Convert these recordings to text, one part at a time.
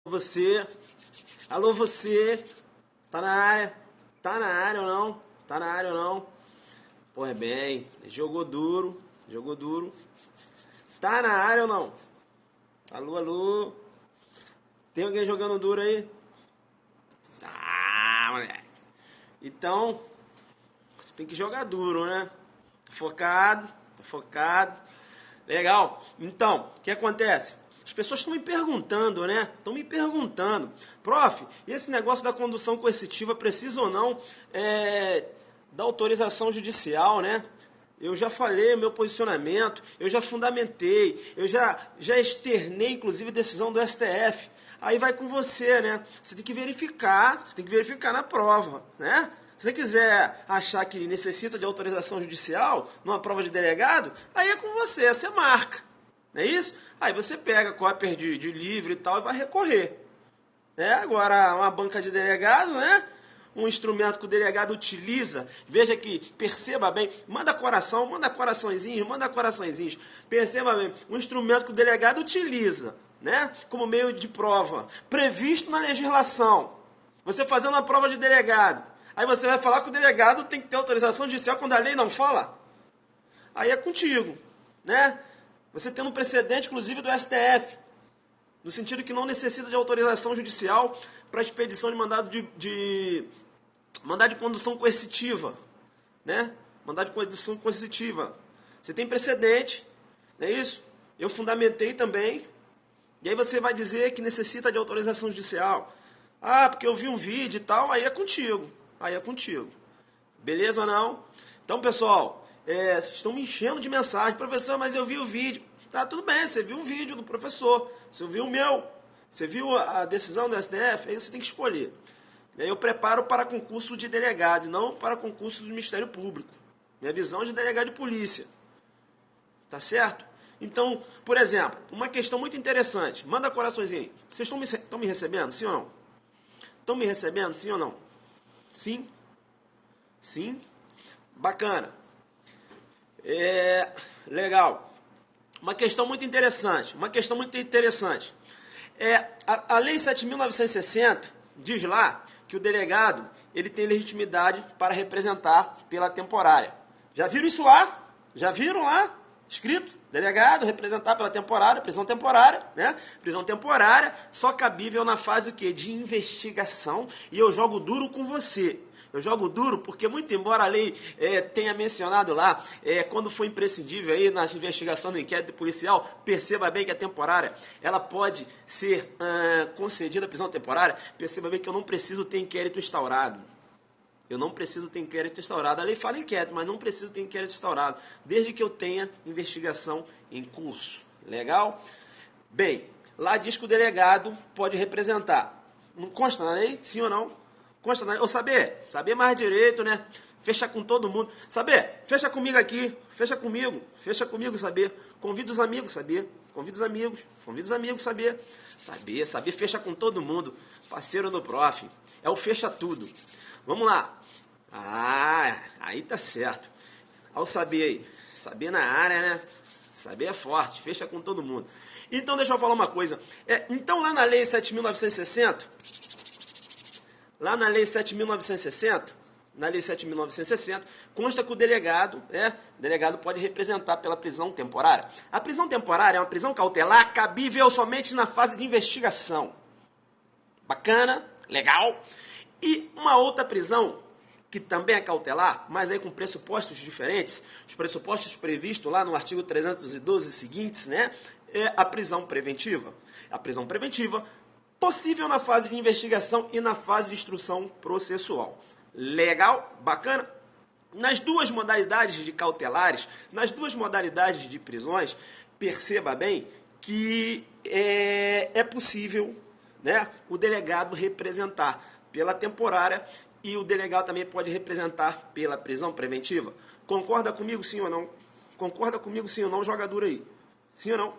Você, alô você, tá na área, tá na área ou não? Tá na área ou não? Pois bem, jogou duro. Tá na área ou não? Alô, alô, tem alguém jogando duro aí? Ah, moleque. Então, você tem que jogar duro, né? Tá focado. Legal. Então, o que acontece? As pessoas estão me perguntando, né? Estão me perguntando, prof, e esse negócio da condução coercitiva precisa ou não da autorização judicial, né? Eu já falei o meu posicionamento, eu já fundamentei, eu já externei, inclusive, decisão do STF. Aí vai com você, né? Você tem que verificar na prova, né? Se você quiser achar que necessita de autorização judicial numa prova de delegado, aí é com você, você marca. Não é isso? Aí você pega cópia de livro e tal e vai recorrer. Agora, uma banca de delegado, né? Um instrumento que o delegado utiliza, veja que, perceba bem, manda coraçõezinhos, perceba bem, um instrumento que o delegado utiliza, né? Como meio de prova, previsto na legislação. Você fazendo uma prova de delegado, aí você vai falar que o delegado tem que ter autorização judicial quando a lei não fala? Aí é contigo, né? Você tendo um precedente, inclusive, do STF, no sentido que não necessita de autorização judicial para expedição de mandado mandado de condução coercitiva, né? Mandado de condução coercitiva. Você tem precedente, não é isso? Eu fundamentei também. E aí você vai dizer que necessita de autorização judicial. Ah, porque eu vi um vídeo e tal, aí é contigo. Beleza ou não? Então, pessoal, estão me enchendo de mensagem. Professor, mas eu vi o vídeo. Tá, tudo bem, você viu o vídeo do professor. Você viu o meu. Você viu a decisão do STF. Aí você tem que escolher. Eu preparo para concurso de delegado, e não para concurso do Ministério Público. Minha visão é de delegado de polícia. Tá certo? Então, por exemplo, uma questão muito interessante. Manda coraçõezinho. Vocês estão me recebendo, sim ou não? Estão me recebendo, sim ou não? Sim? Sim? Bacana. Legal. Uma questão muito interessante. A Lei 7.960 diz lá que o delegado ele tem legitimidade para representar pela temporária. Já viram isso lá? Já viram lá? Escrito? Delegado representar pela temporária, prisão temporária, né? Prisão temporária só cabível na fase o quê? De investigação. E eu jogo duro com você. Eu jogo duro porque, muito embora a lei tenha mencionado lá, quando for imprescindível aí nas investigações do inquérito policial, perceba bem que a temporária, ela pode ser concedida a prisão temporária. Perceba bem que eu não preciso ter inquérito instaurado. A lei fala inquérito, mas não preciso ter inquérito instaurado, desde que eu tenha investigação em curso. Legal? Bem, lá diz que o delegado pode representar. Não consta na lei? Sim ou não? Consta na lei. Ô, saber mais direito, né? Fecha com todo mundo. Saber, fecha comigo aqui. Fecha comigo, saber. Convida os amigos, saber. Convida os amigos, saber. Saber fecha com todo mundo. Parceiro do prof. É o fecha tudo. Vamos lá. Ah, aí tá certo. Olha o saber aí. Saber na área, né? Saber é forte, fecha com todo mundo. Então, deixa eu falar uma coisa. Então, lá na Lei 7.960, consta que o delegado pode representar pela prisão temporária. A prisão temporária é uma prisão cautelar cabível somente na fase de investigação. Bacana, legal. E uma outra prisão, que também é cautelar, mas aí com pressupostos diferentes, os pressupostos previstos lá no artigo 312 seguintes, né, é a prisão preventiva. A prisão preventiva, possível na fase de investigação e na fase de instrução processual. Legal? Bacana? Nas duas modalidades de cautelares, nas duas modalidades de prisões, perceba bem que é possível, né, o delegado representar pela temporária e o delegado também pode representar pela prisão preventiva. Concorda comigo, sim ou não? Joga duro aí. Sim ou não?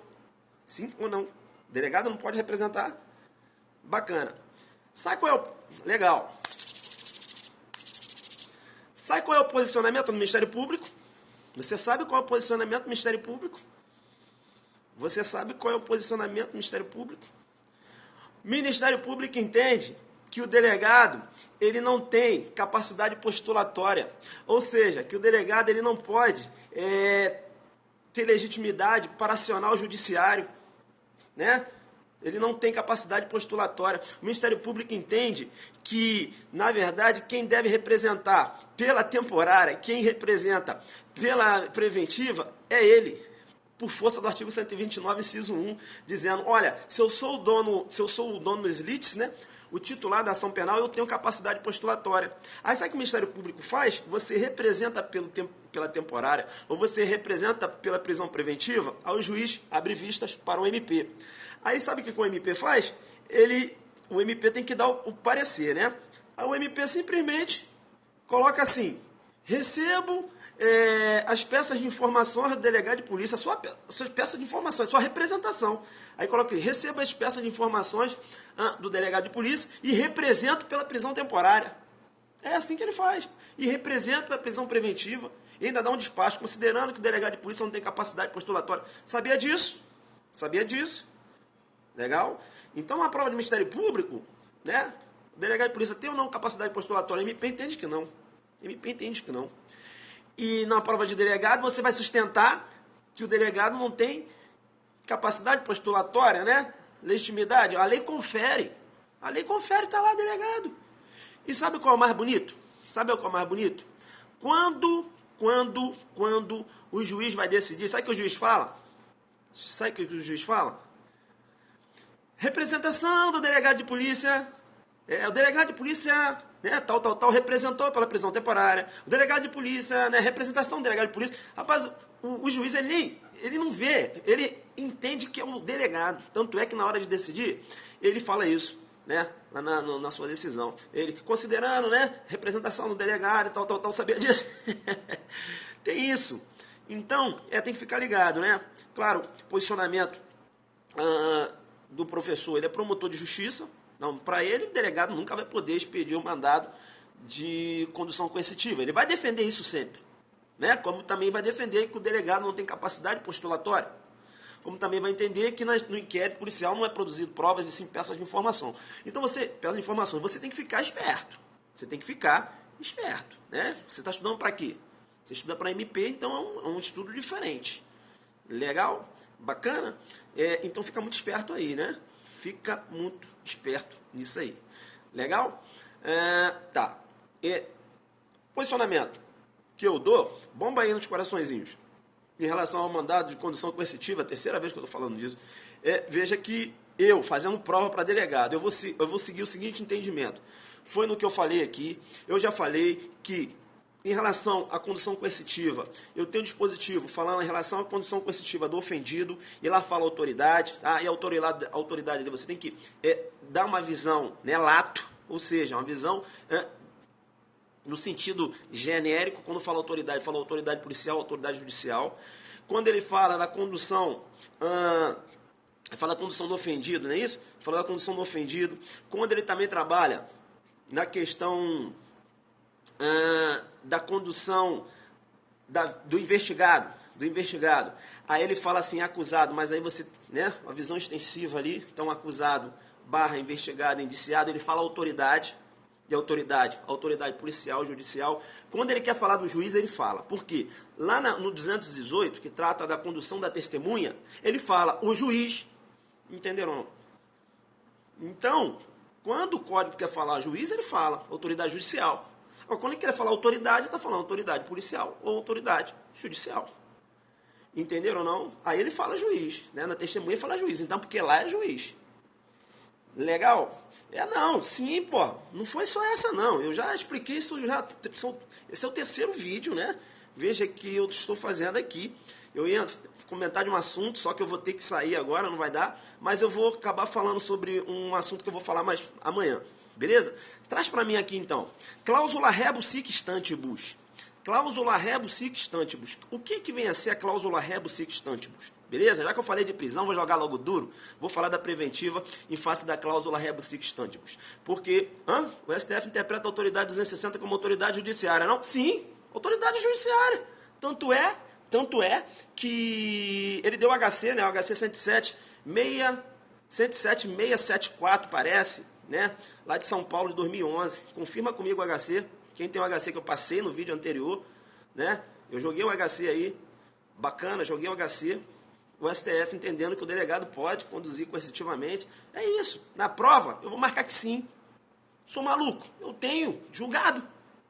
Sim ou não? Delegado não pode representar? Bacana. Legal. Sabe qual é o posicionamento do Ministério Público? Você sabe qual é o posicionamento do Ministério Público? Ministério Público entende que o delegado ele não tem capacidade postulatória, ou seja, que o delegado ele não pode ter legitimidade para acionar o judiciário, né? Ele não tem capacidade postulatória. O Ministério Público entende que, na verdade, quem deve representar pela temporária, quem representa pela preventiva, é ele, por força do artigo 129, inciso 1, dizendo, olha, se eu sou o dono dos litis, né, o titular da ação penal, eu tenho capacidade postulatória. Aí sabe o que o Ministério Público faz? Você representa pela temporária, ou você representa pela prisão preventiva, aí o juiz abre vistas para o MP. Aí sabe o que o MP faz? O MP tem que dar o parecer, né? Aí o MP simplesmente coloca assim, recebo as peças de informações do delegado de polícia, suas peças de informações, sua representação. Aí coloca aí, recebo as peças de informações do delegado de polícia e represento pela prisão temporária. É assim que ele faz. E represento pela prisão preventiva. E ainda dá um despacho, considerando que o delegado de polícia não tem capacidade postulatória. Sabia disso? Sabia disso? Legal? Então, a prova de Ministério Público, né? O delegado de polícia tem ou não capacidade postulatória? O MP entende que não. MP entende que não. E na prova de delegado, você vai sustentar que o delegado não tem capacidade postulatória, né? Legitimidade. A lei confere. A lei confere, está lá, delegado. E sabe qual é o mais bonito? Sabe qual é o mais bonito? Quando o juiz vai decidir, sabe o que o juiz fala? Sabe o que o juiz fala? Representação do delegado de polícia. O delegado de polícia, né, tal, representou pela prisão temporária. O delegado de polícia, né, representação do delegado de polícia. Rapaz, o juiz, ele não vê, ele entende que é o delegado. Tanto é que na hora de decidir, ele fala isso, né, na sua decisão. Ele, considerando, né, representação do delegado, tal, sabia disso? Tem isso. Então, tem que ficar ligado, né? Claro, posicionamento do professor, ele é promotor de justiça. Não, para ele, o delegado nunca vai poder expedir um mandado de condução coercitiva. Ele vai defender isso sempre, né? Como também vai defender que o delegado não tem capacidade postulatória. Como também vai entender que no inquérito policial não é produzido provas e sim peças de informação. Então, peças de informação, você tem que ficar esperto. Você tem que ficar esperto, né? Você está estudando para quê? Você estuda para MP, então é um estudo diferente. Legal? Bacana? Então, fica muito esperto aí, né? Fica muito esperto nisso aí. Legal? Tá. Posicionamento que eu dou, bomba aí nos coraçõezinhos. Em relação ao mandado de condução coercitiva, a terceira vez que eu estou falando disso, veja que eu, fazendo prova para delegado, eu vou seguir o seguinte entendimento. Foi no que eu falei aqui, eu já falei que em relação à condução coercitiva, eu tenho um dispositivo falando em relação à condução coercitiva do ofendido, e lá fala autoridade, tá? E a autoridade ali, você tem que dar uma visão, né, lato, ou seja, uma visão no sentido genérico. Quando fala autoridade policial, autoridade judicial. Quando ele fala da condução, fala da condução do ofendido, não é isso? Fala da condução do ofendido. Quando ele também trabalha na questão da condução do investigado, aí ele fala assim, acusado, mas aí você, né, uma visão extensiva ali, então acusado, investigado, indiciado, ele fala autoridade, de autoridade policial, judicial. Quando ele quer falar do juiz, ele fala, porque lá no 218, que trata da condução da testemunha, ele fala o juiz, entenderam? Então, quando o código quer falar juiz, ele fala autoridade judicial. Quando ele quer falar autoridade, está falando autoridade policial ou autoridade judicial. Entenderam ou não? Aí ele fala juiz, né? Na testemunha ele fala juiz, então porque lá é juiz. Legal? Não, sim, pô, não foi só essa não, eu já expliquei isso, esse é o terceiro vídeo, né? Veja que eu estou fazendo aqui, eu ia comentar de um assunto, só que eu vou ter que sair agora, não vai dar, mas eu vou acabar falando sobre um assunto que eu vou falar mais amanhã, beleza? Traz para mim aqui então, cláusula rebus sic stantibus. Cláusula rebus sic stantibus. O que vem a ser a cláusula rebus sic stantibus? Beleza? Já que eu falei de prisão, vou jogar logo duro. Vou falar da preventiva em face da cláusula rebus sic stantibus. Porque o STF interpreta a autoridade 260 como autoridade judiciária, não? Sim, autoridade judiciária. Tanto é que ele deu o HC, né? O HC 107, 107674 parece, né? Lá de São Paulo de 2011. Confirma comigo o HC. Quem tem o HC que eu passei no vídeo anterior, né? Eu joguei o HC aí, bacana, joguei o HC. O STF entendendo que o delegado pode conduzir coercitivamente. É isso. Na prova, eu vou marcar que sim. Sou maluco. Eu tenho julgado,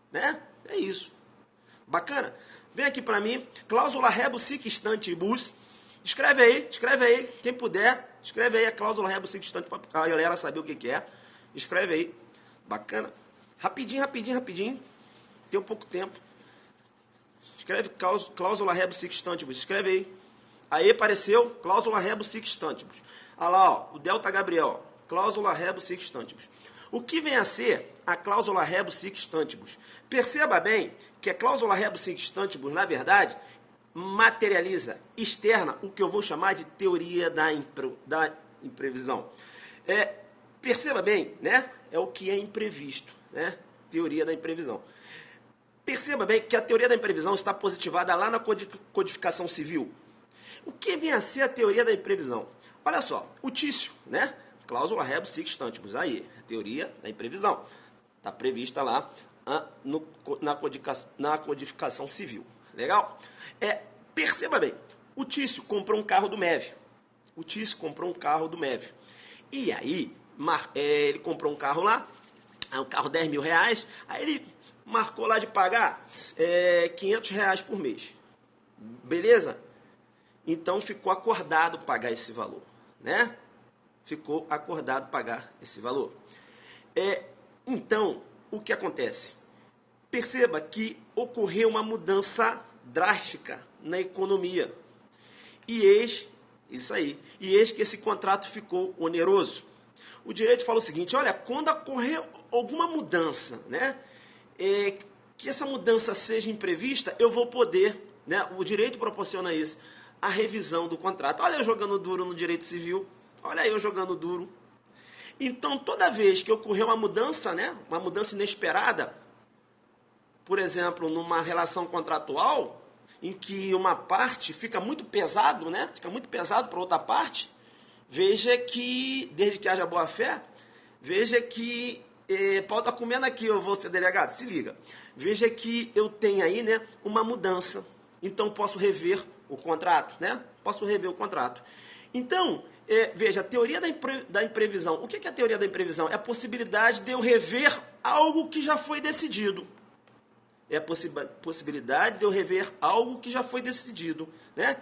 né? É isso. Bacana? Vem aqui para mim. Cláusula rebus sic stantibus. Escreve aí. Quem puder, escreve aí a cláusula rebus sic stantibus para a galera saber o que é. Escreve aí. Bacana? Rapidinho. Tem um pouco tempo. Escreve cláusula rebus sic stantibus. Escreve aí. Aí apareceu cláusula rebus sic stantibus. Olha lá, ó, o Delta Gabriel. Cláusula rebus sic stantibus. O que vem a ser a cláusula rebus sic stantibus? Perceba bem que a cláusula rebus sic stantibus, na verdade, materializa, externa, o que eu vou chamar de teoria da imprevisão. Perceba bem, né? É o que é imprevisto, né? Teoria da imprevisão. Perceba bem que a teoria da imprevisão está positivada lá na codificação civil. O que vem a ser a teoria da imprevisão? Olha só, o Tício, né? Cláusula rebus sic stantibus, aí, a teoria da imprevisão. Está prevista lá na codificação civil. Legal? Perceba bem, o Tício comprou um carro do MEV. E aí, ele comprou um carro lá, um carro R$10.000, aí ele marcou lá de pagar R$500 por mês. Beleza? Então, ficou acordado pagar esse valor, né? Ficou acordado pagar esse valor. Então, o que acontece? Perceba que ocorreu uma mudança drástica na economia. E eis que esse contrato ficou oneroso. O direito fala o seguinte, olha, quando ocorrer alguma mudança, né? Que essa mudança seja imprevista, eu vou poder, né? O direito proporciona isso, a revisão do contrato. Olha eu jogando duro no direito civil. Olha eu jogando duro. Então, toda vez que ocorreu uma mudança, né? Uma mudança inesperada, por exemplo, numa relação contratual, em que uma parte fica muito pesado, né? Fica muito pesado para outra parte, veja que, desde que haja boa-fé, veja que... Paulo está comendo aqui, eu vou ser delegado, se liga. Veja que eu tenho aí, né, uma mudança. Então, posso rever o contrato, né? Posso rever o contrato. Então, veja, a teoria da imprevisão. O que é a teoria da imprevisão? É a possibilidade de eu rever algo que já foi decidido. É a possibilidade de eu rever algo que já foi decidido, né?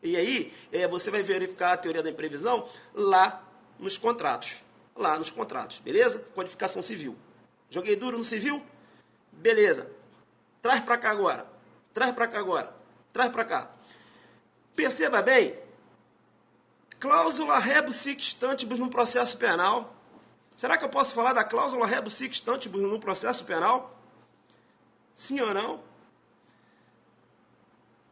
E aí, você vai verificar a teoria da imprevisão lá nos contratos. Lá nos contratos, beleza? Codificação civil. Joguei duro no civil? Beleza. Traz para cá agora. Traz para cá. Perceba bem, cláusula rebus sic stantibus no processo penal. Será que eu posso falar da cláusula rebus sic stantibus no processo penal? Sim ou não?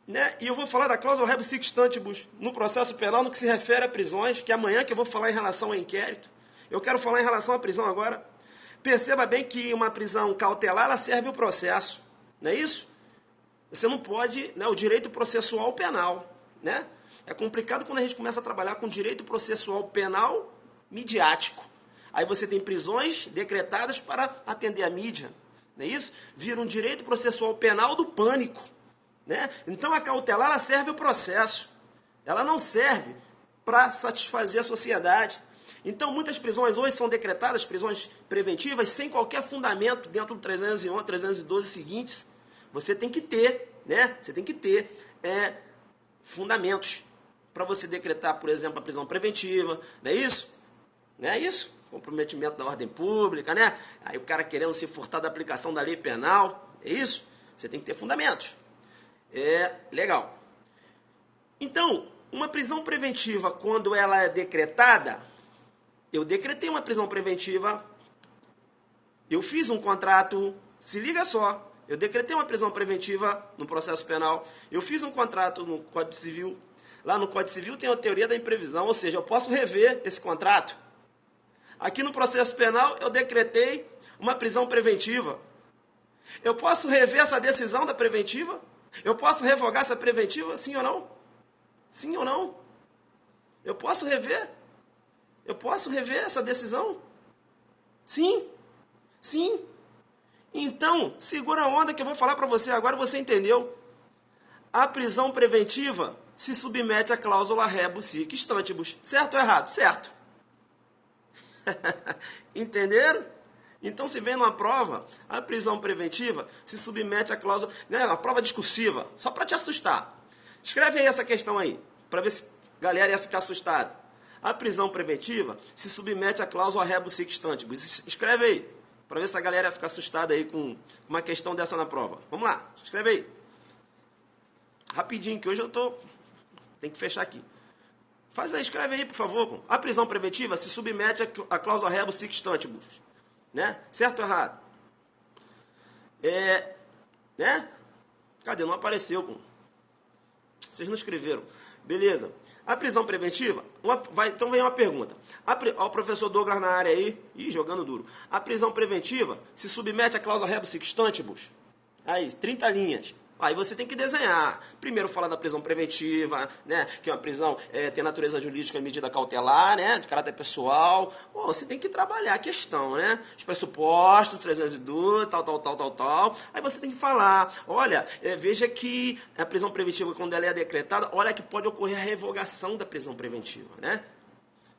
Né? E eu vou falar da cláusula rebus sic stantibus no processo penal no que se refere a prisões, que amanhã que eu vou falar em relação ao inquérito. Eu quero falar em relação à prisão agora. Perceba bem que uma prisão cautelar, ela serve o processo. Não é isso? Você não pode, né, o direito processual penal, né? É complicado quando a gente começa a trabalhar com direito processual penal midiático. Aí você tem prisões decretadas para atender a mídia, não é isso? Vira um direito processual penal do pânico, né? Então a cautelar, ela serve o processo. Ela não serve para satisfazer a sociedade. Então muitas prisões hoje são decretadas, prisões preventivas, sem qualquer fundamento dentro do 311, 312 seguintes. Você tem que ter, né? Você tem que ter fundamentos para você decretar, por exemplo, a prisão preventiva, não é isso? Não é isso? Comprometimento da ordem pública, né? Aí o cara querendo se furtar da aplicação da lei penal, é isso? Você tem que ter fundamentos. Legal. Então, uma prisão preventiva, quando ela é decretada, eu decretei uma prisão preventiva, eu fiz um contrato, se liga só, eu decretei uma prisão preventiva no processo penal, eu fiz um contrato no Código Civil, lá no Código Civil tem a teoria da imprevisão, ou seja, eu posso rever esse contrato. Aqui no processo penal eu decretei uma prisão preventiva. Eu posso rever essa decisão da preventiva? Eu posso revogar essa preventiva? Sim ou não? Sim ou não? Eu posso rever? Eu posso rever essa decisão? Sim, sim. Então, segura a onda que eu vou falar para você. Agora você entendeu. A prisão preventiva se submete à cláusula rebus sic stantibus. Certo ou errado? Certo. Entenderam? Então, se vem numa prova, a prisão preventiva se submete à cláusula... Uma prova discursiva, só para te assustar. Escreve aí essa questão aí, para ver se a galera ia ficar assustada. A prisão preventiva se submete à cláusula rebus sic stantibus. Escreve aí, para ver se a galera ia ficar assustada aí com uma questão dessa na prova. Vamos lá, escreve aí. Rapidinho, que hoje eu tô... Tem que fechar aqui. Faz aí, escreve aí, por favor. A prisão preventiva se submete à cláusula rebus sic stantibus. Né? Certo ou errado? Né? Cadê? Não apareceu, pô. Vocês não escreveram. Beleza. A prisão preventiva... então vem uma pergunta. Ó, o professor Douglas na área aí. Ih, jogando duro. A prisão preventiva se submete à cláusula rebus sic stantibus. Aí, 30 linhas. Aí você tem que desenhar. Primeiro falar da prisão preventiva, né? Que é uma prisão, tem natureza jurídica e medida cautelar, né? De caráter pessoal. Pô, você tem que trabalhar a questão, né? Os pressupostos, 302, tal. Aí você tem que falar, olha, veja que a prisão preventiva, quando ela é decretada, olha que pode ocorrer a revogação da prisão preventiva, né?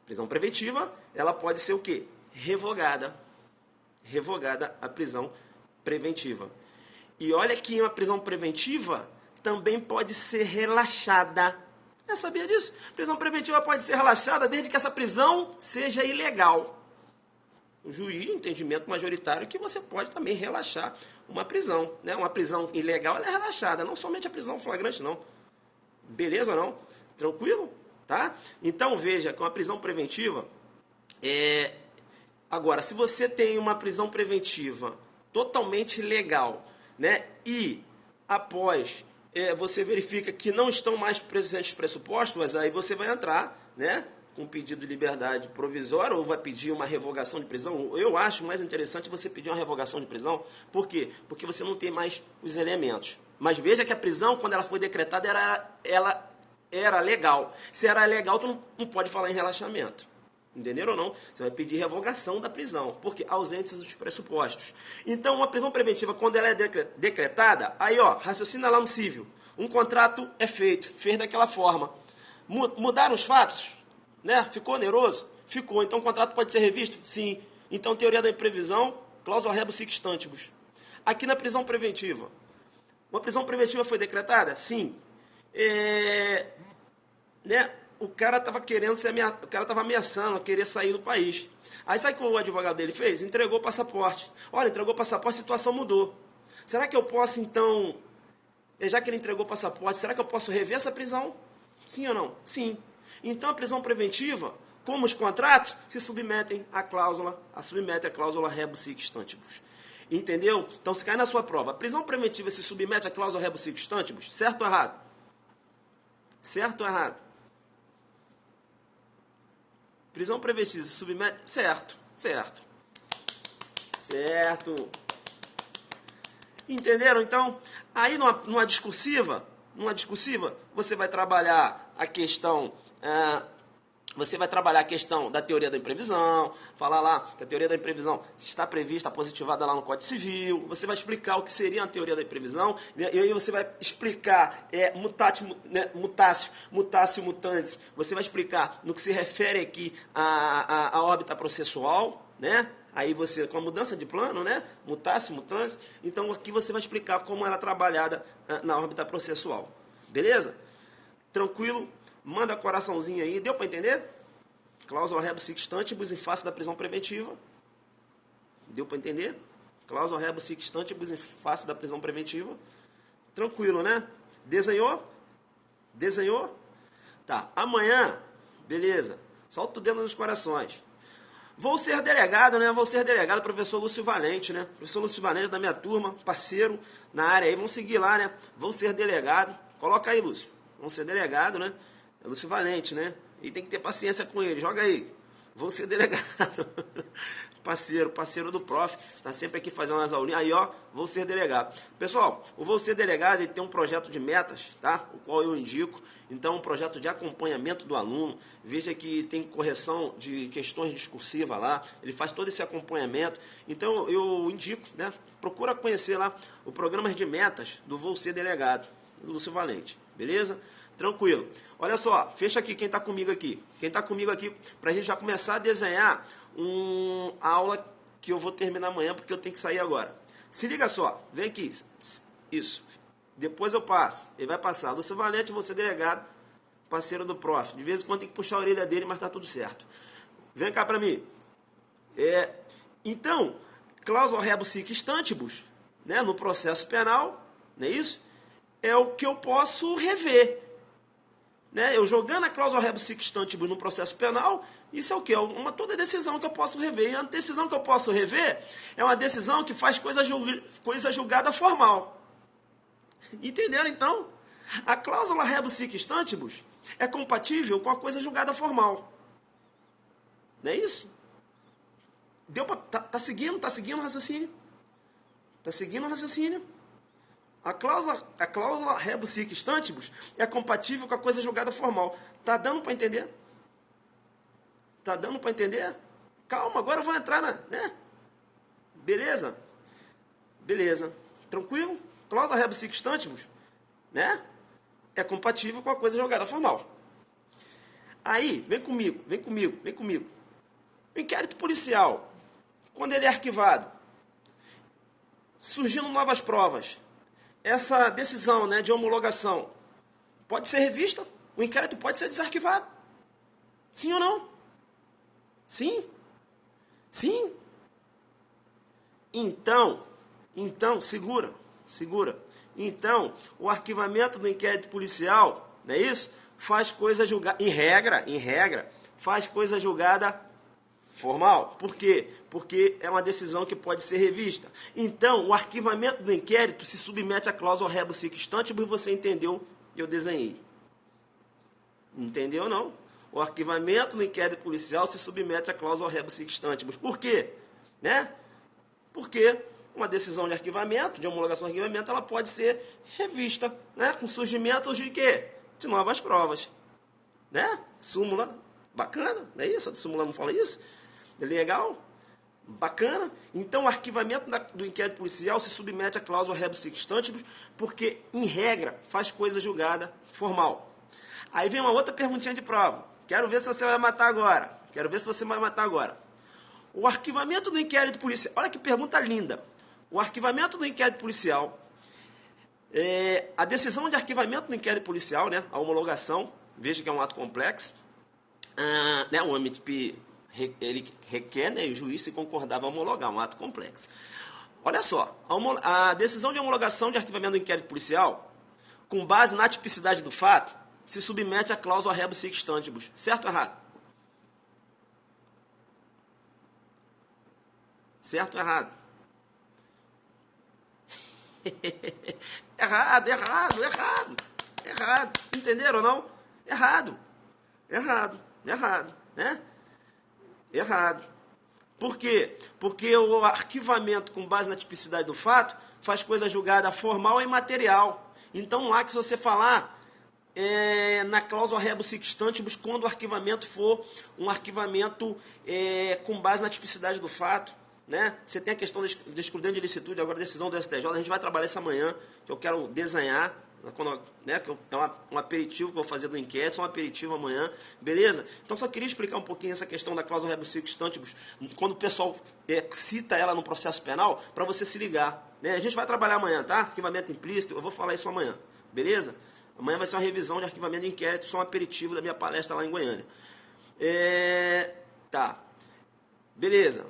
Prisão preventiva, ela pode ser o quê? Revogada. Revogada a prisão preventiva. E olha que uma prisão preventiva também pode ser relaxada. Você sabia disso? Prisão preventiva pode ser relaxada desde que essa prisão seja ilegal. O juiz, entendimento majoritário, que você pode também relaxar uma prisão. Né? Uma prisão ilegal ela é relaxada, não somente a prisão flagrante, não. Beleza ou não? Tranquilo? Tá? Então veja que uma prisão preventiva Agora, se você tem uma prisão preventiva totalmente legal, né, e após você verifica que não estão mais presentes pressupostos, aí você vai entrar, né, com pedido de liberdade provisória ou vai pedir uma revogação de prisão. Eu acho mais interessante você pedir uma revogação de prisão. Por quê? Porque você não tem mais os elementos. Mas veja que a prisão, quando ela foi decretada, ela era legal. Se era legal, tu não pode falar em relaxamento. Entenderam ou não? Você vai pedir revogação da prisão, porque ausentes os pressupostos. Então, uma prisão preventiva, quando ela é decretada, aí, ó, raciocina lá no civil. Um contrato é feito, fez daquela forma. Mudaram os fatos? Né? Ficou oneroso? Ficou. Então, o contrato pode ser revisto? Sim. Então, teoria da imprevisão, cláusula rebus sic stantibus. Aqui na prisão preventiva. Uma prisão preventiva foi decretada? Sim. Né? O cara estava querendo o cara estava ameaçando, querer sair do país. Aí sabe o que o advogado dele fez? Entregou o passaporte. Olha, entregou o passaporte, a situação mudou. Será que eu posso, então, já que ele entregou o passaporte, será que eu posso rever essa prisão? Sim ou não? Sim. Então, a prisão preventiva, como os contratos, se submetem à cláusula, rebus sic stantibus. Entendeu? Então, se cai na sua prova, a prisão preventiva se submete à cláusula rebus sic stantibus, certo ou errado? Certo ou errado? Prisão preventiva se submete... Certo. Entenderam? Então, aí numa discursiva, você vai trabalhar a questão... da teoria da imprevisão, falar lá que a teoria da imprevisão está prevista, positivada lá no Código Civil. Você vai explicar o que seria a teoria da imprevisão, e aí você vai explicar mutatio mutandis. Você vai explicar no que se refere aqui à órbita processual, né? Aí você, com a mudança de plano, né? Mutatio mutandis. Então aqui você vai explicar como ela é trabalhada na órbita processual. Beleza? Tranquilo? Manda coraçãozinho aí. Deu para entender? Cláusula rebus sic stantibus em face da prisão preventiva. Deu para entender? Cláusula rebus sic stantibus em face da prisão preventiva. Tranquilo, né? Desenhou? Tá. Amanhã, beleza. Solta o dedo nos corações. Vou ser delegado, professor Lúcio Valente, né? Professor Lúcio Valente da minha turma, parceiro na área aí. Vamos seguir lá, né? Vou ser delegado. Coloca aí, Lúcio. Vamos ser delegado, né? É Lúcio Valente, né? E tem que ter paciência com ele. Joga aí. Vou ser delegado. parceiro do prof, está sempre aqui fazendo as aulinhas. Aí, ó, vou ser delegado. Pessoal, o Vou Ser Delegado, ele tem um projeto de metas, tá? O qual eu indico. Então, um projeto de acompanhamento do aluno. Veja que tem correção de questões discursivas lá. Ele faz todo esse acompanhamento. Então, eu indico, né? Procura conhecer lá o programa de metas do Vou Ser Delegado, do Lúcio Valente. Beleza? Tranquilo. Olha só, fecha aqui quem está comigo aqui. Quem está comigo aqui, para a gente já começar a desenhar a aula que eu vou terminar amanhã, porque eu tenho que sair agora. Se liga só, vem aqui. Isso. Depois eu passo. Ele vai passar. Lúcio Valente, você delegado, parceiro do prof. De vez em quando tem que puxar a orelha dele, mas está tudo certo. Vem cá para mim. Então, cláusula rebus sic stantibus, né, no processo penal, não é isso? É o que eu posso rever. Né? Eu jogando a cláusula rebus sic stantibus no processo penal, isso é o quê? Toda decisão que eu posso rever. E a decisão que eu posso rever é uma decisão que faz coisa julgada formal. Entenderam, então? A cláusula rebus sic stantibus é compatível com a coisa julgada formal. Não é isso? Tá seguindo o raciocínio? Tá seguindo o raciocínio? A cláusula rebus sic stantibus é compatível com a coisa julgada formal. Tá dando para entender? Tá dando para entender? Calma, agora eu vou entrar né? Beleza? Beleza. Tranquilo? Cláusula rebus sic stantibus, né? É compatível com a coisa julgada formal. Aí, vem comigo. O inquérito policial, quando ele é arquivado, surgindo novas provas, essa decisão, né, de homologação pode ser revista? O inquérito pode ser desarquivado? Sim ou não? Sim? Sim? Então, segura. Então, o arquivamento do inquérito policial, não é isso? Faz coisa julgada, em regra, faz coisa julgada formal. Por quê? Porque é uma decisão que pode ser revista. Então, o arquivamento do inquérito se submete à cláusula rebus sic stantibus, você entendeu? Eu desenhei. Entendeu ou não? O arquivamento do inquérito policial se submete à cláusula rebus sic stantibus. Por quê? Né? Porque uma decisão de arquivamento, de homologação de arquivamento, ela pode ser revista, né? Com surgimento de quê? De novas provas. Né? Súmula, bacana, não é isso? A súmula não fala isso? É legal? Bacana? Então, o arquivamento do inquérito policial se submete à cláusula rebus sic stantibus, porque, em regra, faz coisa julgada formal. Aí vem uma outra perguntinha de prova. Quero ver se você vai matar agora. O arquivamento do inquérito policial... Olha que pergunta linda. O arquivamento do inquérito policial... a decisão de arquivamento do inquérito policial, né, a homologação, veja que é um ato complexo, né, o MP ele requer, né, e o juiz se concordava a homologar, um ato complexo. Olha só, a decisão de homologação de arquivamento do inquérito policial, com base na tipicidade do fato, se submete à cláusula rebus sic stantibus. Certo ou errado? Certo ou errado? Errado. Entenderam ou não? Errado, né? Errado. Por quê? Porque o arquivamento com base na tipicidade do fato faz coisa julgada formal e material. Então, lá que se você falar na cláusula rebus sic stantibus, quando o arquivamento for um arquivamento com base na tipicidade do fato, né? Você tem a questão da excludente de licitude, agora a decisão do STJ, a gente vai trabalhar isso amanhã, que eu quero desenhar, né, que é um aperitivo que eu vou fazer do inquérito, só um aperitivo amanhã, beleza? Então só queria explicar um pouquinho essa questão da cláusula rebus sic stantibus, quando o pessoal cita ela no processo penal, para você se ligar, né? A gente vai trabalhar amanhã, tá? Arquivamento implícito, eu vou falar isso amanhã, beleza? Amanhã vai ser uma revisão de arquivamento de inquérito, só um aperitivo da minha palestra lá em Goiânia. Tá, beleza.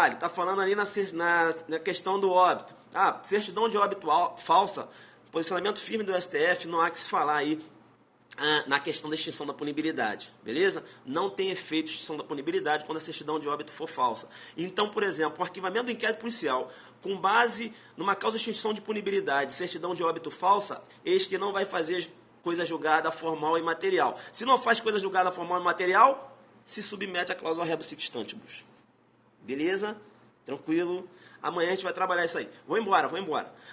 Ele está falando ali na questão do óbito. Certidão de óbito falsa, posicionamento firme do STF, não há que se falar aí na questão da extinção da punibilidade, beleza? Não tem efeito de extinção da punibilidade quando a certidão de óbito for falsa. Então, por exemplo, o arquivamento do inquérito policial, com base numa causa de extinção de punibilidade, certidão de óbito falsa, eis que não vai fazer coisa julgada formal e material. Se não faz coisa julgada formal e material, se submete à cláusula rebus sic stantibus. Beleza? Tranquilo? Amanhã a gente vai trabalhar isso aí. Vou embora.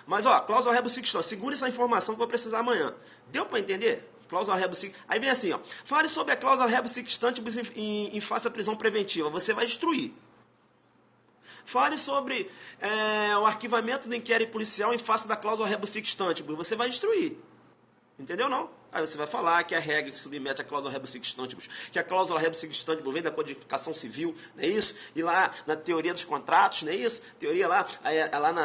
Mas, ó, cláusula rebus sic stantibus, segura essa informação que eu vou precisar amanhã. Deu para entender? Cláusula rebus sic... Aí vem assim, ó. Fale sobre a cláusula rebus sic stantibus em face à prisão preventiva. Você vai destruir. Fale sobre o arquivamento do inquérito policial em face da cláusula rebus sic stantibus. Você vai destruir. Entendeu, não? Aí você vai falar que a regra que submete a cláusula rebus sic stantibus, que a cláusula rebus sic stantibus vem da codificação civil, não é isso? E lá na teoria dos contratos, não é isso? Teoria lá,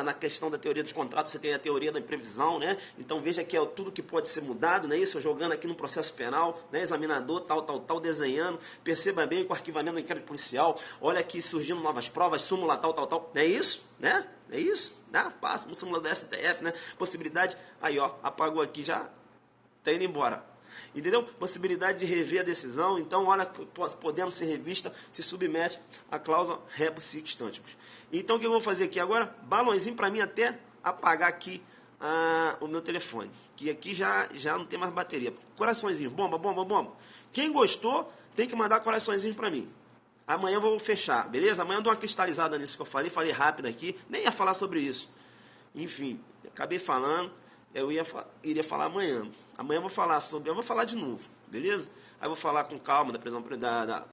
na questão da teoria dos contratos, você tem a teoria da imprevisão, né? Então veja que é tudo que pode ser mudado, não é isso? Eu jogando aqui no processo penal, né? Examinador, tal, desenhando, perceba bem com o arquivamento do inquérito policial, olha aqui surgindo novas provas, súmula, tal, não é isso? Né? É isso? Né? Passa, súmula do STF, né? Possibilidade, aí ó, apagou aqui já. Está indo embora. Entendeu? Possibilidade de rever a decisão. Então, olha, podendo ser revista, se submete à cláusula rebus sic stantibus. Então, o que eu vou fazer aqui agora? Balãozinho para mim até apagar aqui o meu telefone. Que aqui já não tem mais bateria. Coraçõezinhos. Bomba. Quem gostou, tem que mandar coraçõezinhos para mim. Amanhã eu vou fechar, beleza? Amanhã eu dou uma cristalizada nisso que eu falei. Falei rápido aqui. Nem ia falar sobre isso. Enfim, acabei falando. Eu iria falar amanhã. Amanhã eu vou falar de novo, beleza? Aí eu vou falar com calma da prisão